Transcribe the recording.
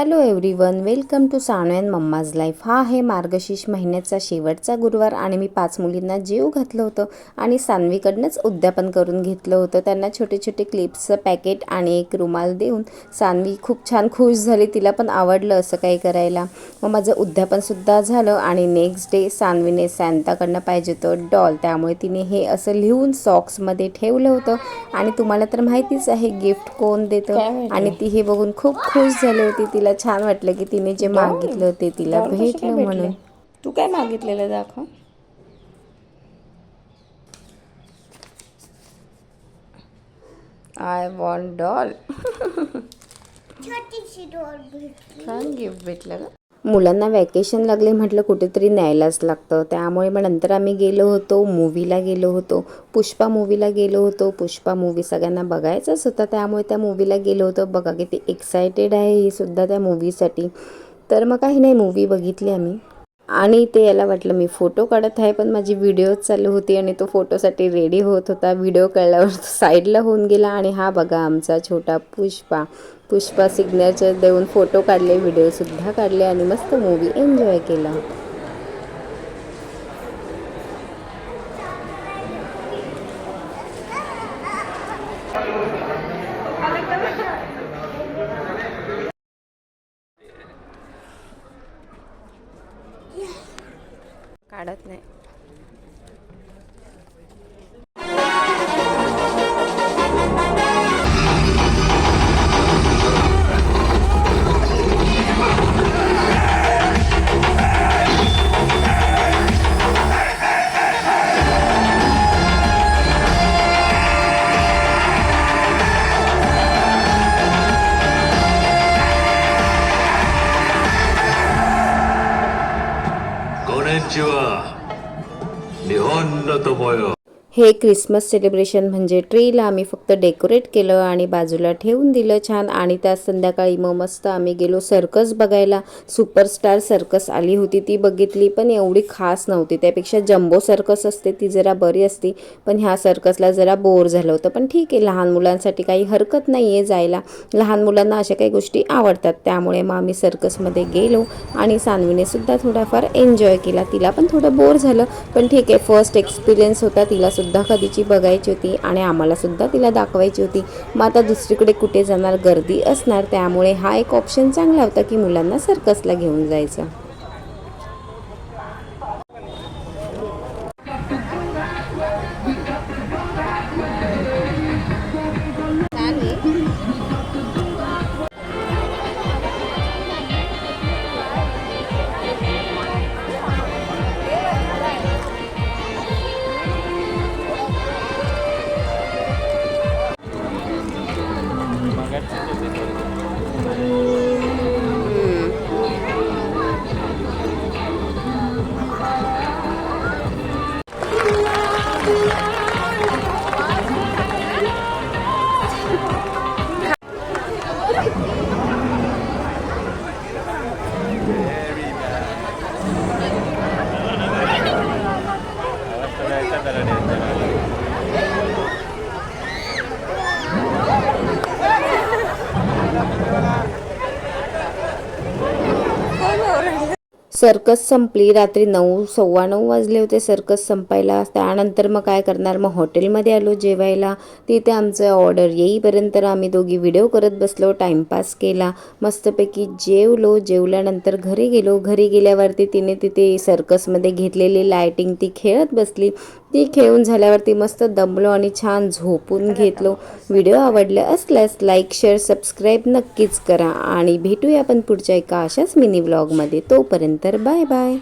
Hello everyone, welcome to Sanu and mumma's life. हा आहे मार्गशीर्ष महिन्याचा शेवटचा गुरुवार आणि मी 5 मुलींना जेव घातलं होतं आणि सान्वीकडनंच उद्यापन करून घेतलं होतं। त्यांना छोटे छोटे क्लिप्सचं पॅकेट आणि एक रुमाल देऊन सान्वी खूप छान खुश झाली, तिला पण आवडलं असं काही करायला। मग माझं उद्यापनसुद्धा झालं आणि नेक्स्ट डे सान्वीने सॅन्टाकडनं पाहिजे होतं डॉल, त्यामुळे तिने हे असं लिहून सॉक्समध्ये ठेवलं होतं आणि तुम्हाला तर माहितीच आहे गिफ्ट कोण देतं। आणि ती हे बघून खूप खुश झाली होती, तिला छान वाटलं की तिने जे मागितलं ते तिला भेटलं म्हणून। तू काय मागितलेलं दाखव। I want doll. छोटीशी डॉल भेटली। छान गिफ्ट भेटलं का। मुलांना वॅकेशन लागले म्हटलं कुठेतरी न्यायलाच लागतं, त्यामुळे मग नंतर आम्ही गेलो होतो मूवीला गेलो होतो, पुष्पा मूवीला गेलो होतो। पुष्पा मूवी सगळ्यांना बघायचाच होता, त्यामुळे त्या मूवीला गेलो होतो। बघा किती एक्सायटेड आहे ही सुद्धा त्या मूवीसाठी। तर मग काही नाही, मूवी बघितली आम्ही आणि ते याला वाटलं मी फोटो काढत आहे, पण माझी व्हिडिओ चालू होती आणि तो फोटोसाठी रेडी होत होता। व्हिडिओ कळल्यावर साईडला होऊन गेला आणि हा बघा आमचा छोटा पुष्पा सिग्नेचर देऊन फोटो काढले, व्हिडिओसुद्धा काढले आणि मस्त मूवी एन्जॉय केला। काढत नाही। हे क्रिसमस सेलिब्रेशन म्हणजे ट्रीला आम्ही फक्त डेकोरेट केलं आणि बाजूला ठेवून दिलं छान। आणि त्या संध्याकाळी मग मस्त आम्ही गेलो सर्कस बघायला। सुपरस्टार सर्कस आली होती, ती बघितली, पण एवढी खास नव्हती। त्यापेक्षा जम्बो सर्कस असते ती जरा बरी असती, पण ह्या सर्कसला जरा बोर झालं होतं। पण ठीक आहे, लहान मुलांसाठी काही हरकत नाही आहे जायला, लहान मुलांना अशा काही गोष्टी आवडतात। त्यामुळे मग आम्ही सर्कसमध्ये गेलो आणि सान्वीने सुद्धा थोडाफार एन्जॉय केला। तिला पण थोडं बोर झालं, पण ठीक आहे, फर्स्ट एक्सपिरियन्स होता, तिला सुद्धा कधीची बघायची होती आणि आम्हाला सुद्धा तिला दाखवायची होती। मग आता दुसरीकडे कुठे जाणार, गर्दी असणार, त्यामुळे हा एक ऑप्शन चांगला होता की मुलांना सर्कसला घेऊन जायचं। सर्कस संपली, रात्री 9, 9:15 वाजले होते सर्कस संपायला। त्यानंतर मग काय करणार, मग हॉटेलमध्ये आलो जेवायला। तिथे आमचं ऑर्डर येईपर्यंत आम्ही दोघी व्हिडिओ करत बसलो, टाईमपास केला, मस्तपैकी जेवलो। जेवल्यानंतर घरी गेलो, घरी गेल्यावरती तिने तिथे सर्कसमध्ये घेतलेली लायटिंग ती खेळत बसली। ती खेळून झाल्यावरती मस्त दमलो आणि छान झोपून घेतलो। व्हिडिओ आवडले असल्यास लाईक, शेअर, सबस्क्राईब नक्कीच करा आणि भेटूया आपण पुढच्या एका अशाच मिनी व्लॉगमध्ये। तोपर्यंत बाय बाय।